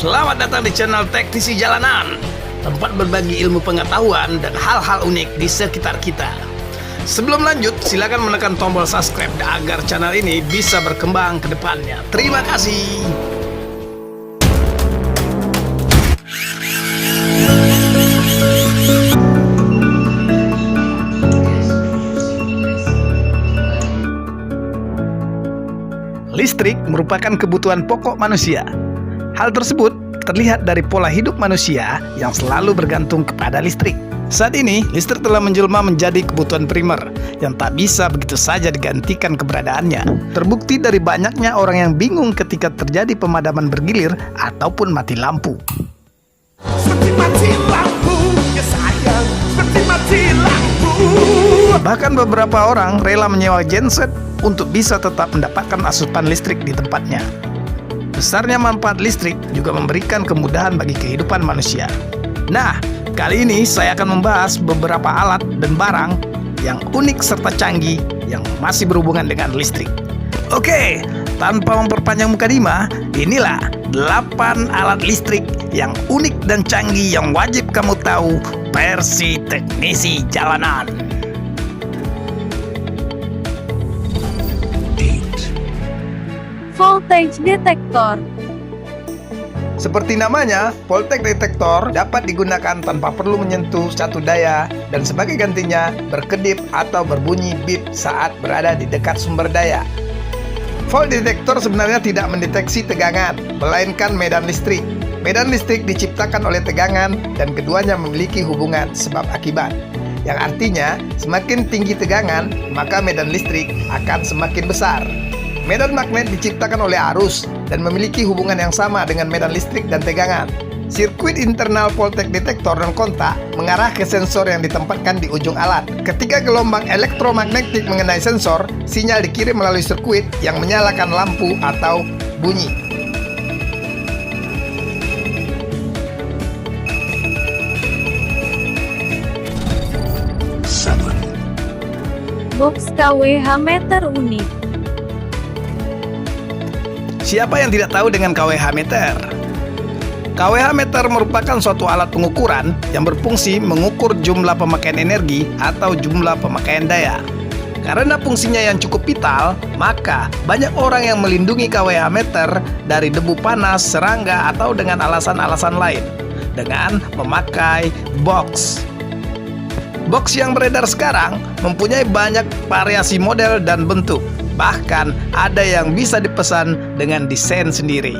Selamat datang di channel Teknisi Jalanan, tempat berbagi ilmu pengetahuan dan hal-hal unik di sekitar kita. Sebelum lanjut, silakan menekan tombol subscribe agar channel ini bisa berkembang ke depannya. Terima kasih. Listrik merupakan kebutuhan pokok manusia. Hal tersebut terlihat dari pola hidup manusia yang selalu bergantung kepada listrik. Saat ini, listrik telah menjelma menjadi kebutuhan primer yang tak bisa begitu saja digantikan keberadaannya. Terbukti dari banyaknya orang yang bingung ketika terjadi pemadaman bergilir ataupun mati lampu. Seperti mati lampu, ya sayang, seperti mati lampu. Bahkan beberapa orang rela menyewa genset untuk bisa tetap mendapatkan asupan listrik di tempatnya. Besarnya manfaat listrik juga memberikan kemudahan bagi kehidupan manusia. Nah, kali ini saya akan membahas beberapa alat dan barang yang unik serta canggih yang masih berhubungan dengan listrik. Oke, tanpa memperpanjang mukadimah, inilah 8 alat listrik yang unik dan canggih yang wajib kamu tahu versi Teknisi Jalanan. Voltage detector. Seperti namanya, voltage detector dapat digunakan tanpa perlu menyentuh satu daya dan sebagai gantinya berkedip atau berbunyi bip saat berada di dekat sumber daya. Volt detector sebenarnya tidak mendeteksi tegangan, melainkan medan listrik. Medan listrik diciptakan oleh tegangan dan keduanya memiliki hubungan sebab akibat. Yang artinya, semakin tinggi tegangan, maka medan listrik akan semakin besar. Medan magnet diciptakan oleh arus dan memiliki hubungan yang sama dengan medan listrik dan tegangan. Sirkuit internal voltage detector dan kontak mengarah ke sensor yang ditempatkan di ujung alat. Ketika gelombang elektromagnetik mengenai sensor, sinyal dikirim melalui sirkuit yang menyalakan lampu atau bunyi. Box KWH meter unik. Siapa yang tidak tahu dengan KWH meter? KWH meter merupakan suatu alat pengukuran yang berfungsi mengukur jumlah pemakaian energi atau jumlah pemakaian daya. Karena fungsinya yang cukup vital, maka banyak orang yang melindungi KWH meter dari debu panas, serangga, atau dengan alasan-alasan lain dengan memakai box. Box yang beredar sekarang mempunyai banyak variasi model dan bentuk. Bahkan ada yang bisa dipesan dengan desain sendiri.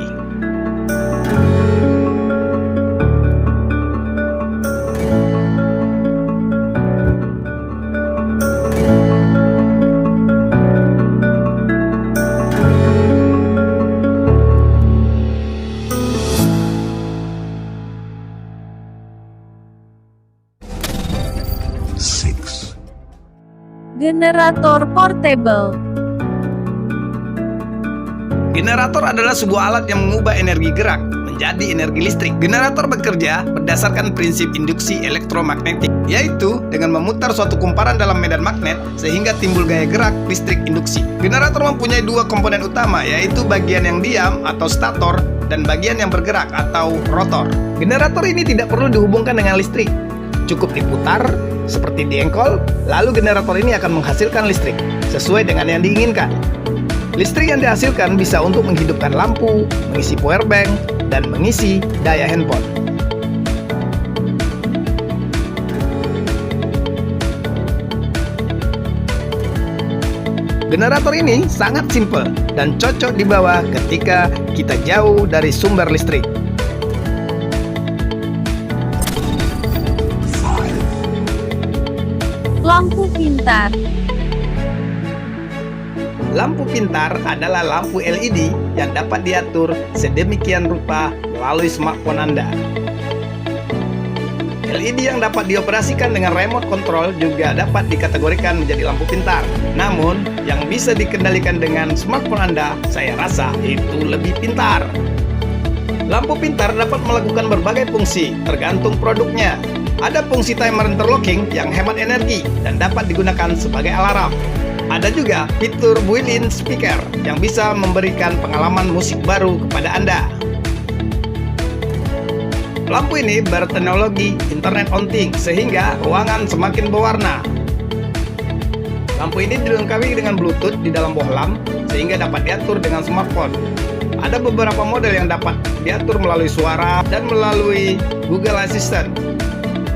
Generator portable. Generator adalah sebuah alat yang mengubah energi gerak menjadi energi listrik. Generator bekerja berdasarkan prinsip induksi elektromagnetik, yaitu dengan memutar suatu kumparan dalam medan magnet sehingga timbul gaya gerak listrik induksi. Generator mempunyai dua komponen utama, yaitu bagian yang diam atau stator dan bagian yang bergerak atau rotor. Generator ini tidak perlu dihubungkan dengan listrik. Cukup diputar seperti diengkol, lalu generator ini akan menghasilkan listrik sesuai dengan yang diinginkan. Listrik yang dihasilkan bisa untuk menghidupkan lampu, mengisi powerbank, dan mengisi daya handphone. Generator ini sangat simpel dan cocok dibawa ketika kita jauh dari sumber listrik. Lampu pintar. Lampu pintar adalah lampu LED yang dapat diatur sedemikian rupa melalui smartphone Anda. LED yang dapat dioperasikan dengan remote control juga dapat dikategorikan menjadi lampu pintar. Namun, yang bisa dikendalikan dengan smartphone Anda, saya rasa itu lebih pintar. Lampu pintar dapat melakukan berbagai fungsi, tergantung produknya. Ada fungsi timer interlocking yang hemat energi dan dapat digunakan sebagai alarm. Ada juga fitur built-in speaker yang bisa memberikan pengalaman musik baru kepada Anda. Lampu ini berteknologi Internet of Things sehingga ruangan semakin berwarna. Lampu ini dilengkapi dengan Bluetooth di dalam bohlam sehingga dapat diatur dengan smartphone. Ada beberapa model yang dapat diatur melalui suara dan melalui Google Assistant.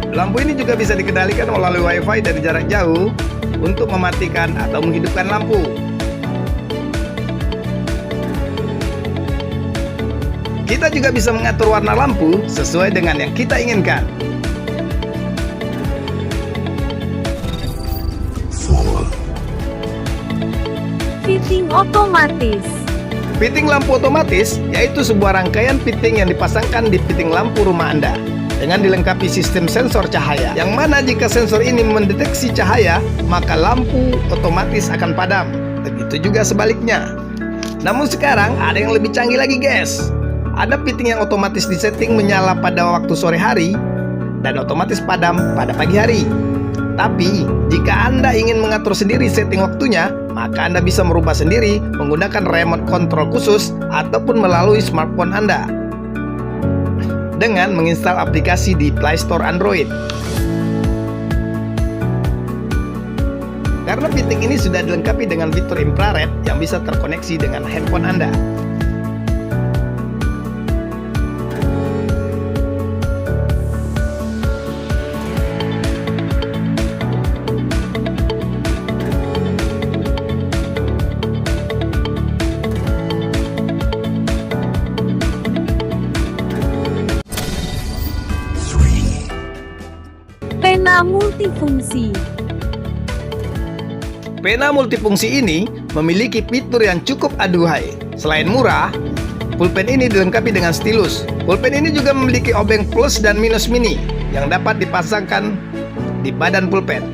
Lampu ini juga bisa dikendalikan melalui Wi-Fi dari jarak jauh untuk mematikan atau menghidupkan lampu. Kita juga bisa mengatur warna lampu sesuai dengan yang kita inginkan. Fitting otomatis. Fitting lampu otomatis yaitu sebuah rangkaian fitting yang dipasangkan di fitting lampu rumah Anda dengan dilengkapi sistem sensor cahaya, yang mana jika sensor ini mendeteksi cahaya, maka lampu otomatis akan padam. Begitu juga sebaliknya. Namun sekarang ada yang lebih canggih lagi, guys. Ada fitting yang otomatis disetting menyala pada waktu sore hari dan otomatis padam pada pagi hari. Tapi, jika Anda ingin mengatur sendiri setting waktunya, maka Anda bisa merubah sendiri menggunakan remote control khusus ataupun melalui smartphone Anda dengan menginstal aplikasi di Play Store Android. Karena fitting ini sudah dilengkapi dengan fitur infrared yang bisa terkoneksi dengan handphone Anda. Pena multifungsi. Pena multifungsi ini memiliki fitur yang cukup aduhai. Selain murah, pulpen ini dilengkapi dengan stylus. Pulpen ini juga memiliki obeng plus dan minus mini yang dapat dipasangkan di badan pulpen.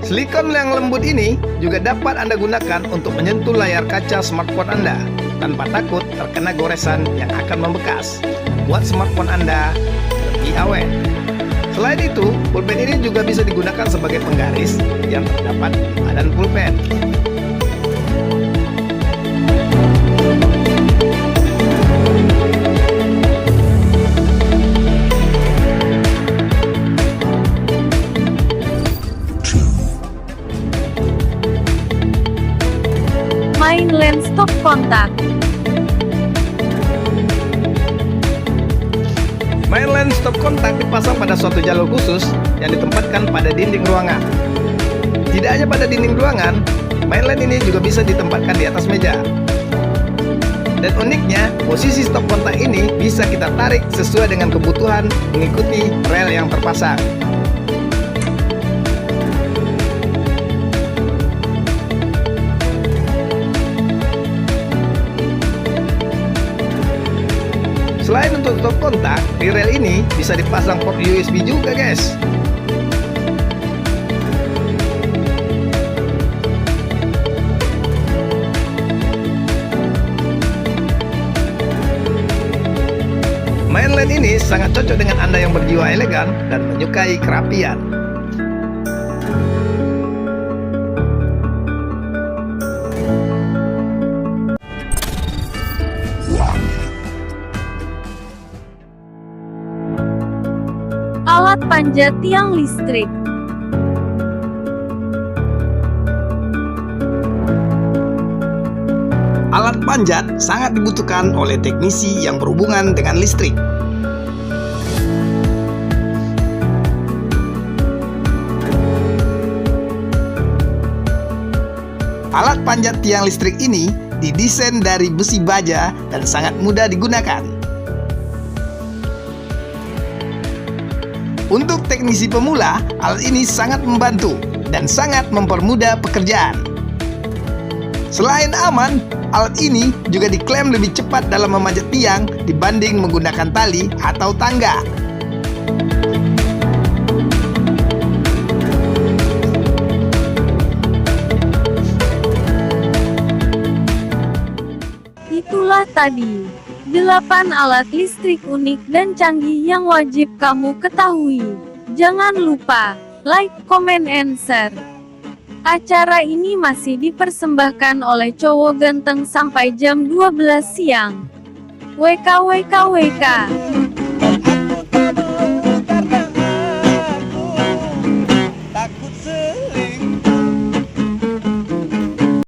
Silikon yang lembut ini juga dapat Anda gunakan untuk menyentuh layar kaca smartphone Anda tanpa takut terkena goresan yang akan membekas. Buat smartphone Anda lebih awet. Selain itu, pulpen ini juga bisa digunakan sebagai penggaris yang terdapat di badan pulpen. Mainland stop kontak. Mainland stop kontak dipasang pada suatu jalur khusus yang ditempatkan pada dinding ruangan. Tidak hanya pada dinding ruangan, mainland ini juga bisa ditempatkan di atas meja. Dan uniknya, posisi stop kontak ini bisa kita tarik sesuai dengan kebutuhan mengikuti rel yang terpasang. Selain untuk stop kontak, di rel ini bisa dipasang port USB juga, guys. Mainland ini sangat cocok dengan Anda yang berjiwa elegan dan menyukai kerapian. Alat panjat tiang listrik. Alat panjat sangat dibutuhkan oleh teknisi yang berhubungan dengan listrik. Alat panjat tiang listrik ini didesain dari besi baja dan sangat mudah digunakan. Untuk teknisi pemula, alat ini sangat membantu dan sangat mempermudah pekerjaan. Selain aman, alat ini juga diklaim lebih cepat dalam memanjat tiang dibanding menggunakan tali atau tangga. Itulah tadi 8 alat listrik unik dan canggih yang wajib kamu ketahui. Jangan lupa like, comment, and share. Acara ini masih dipersembahkan oleh Cowok Ganteng sampai jam 12 siang. WKWKWK.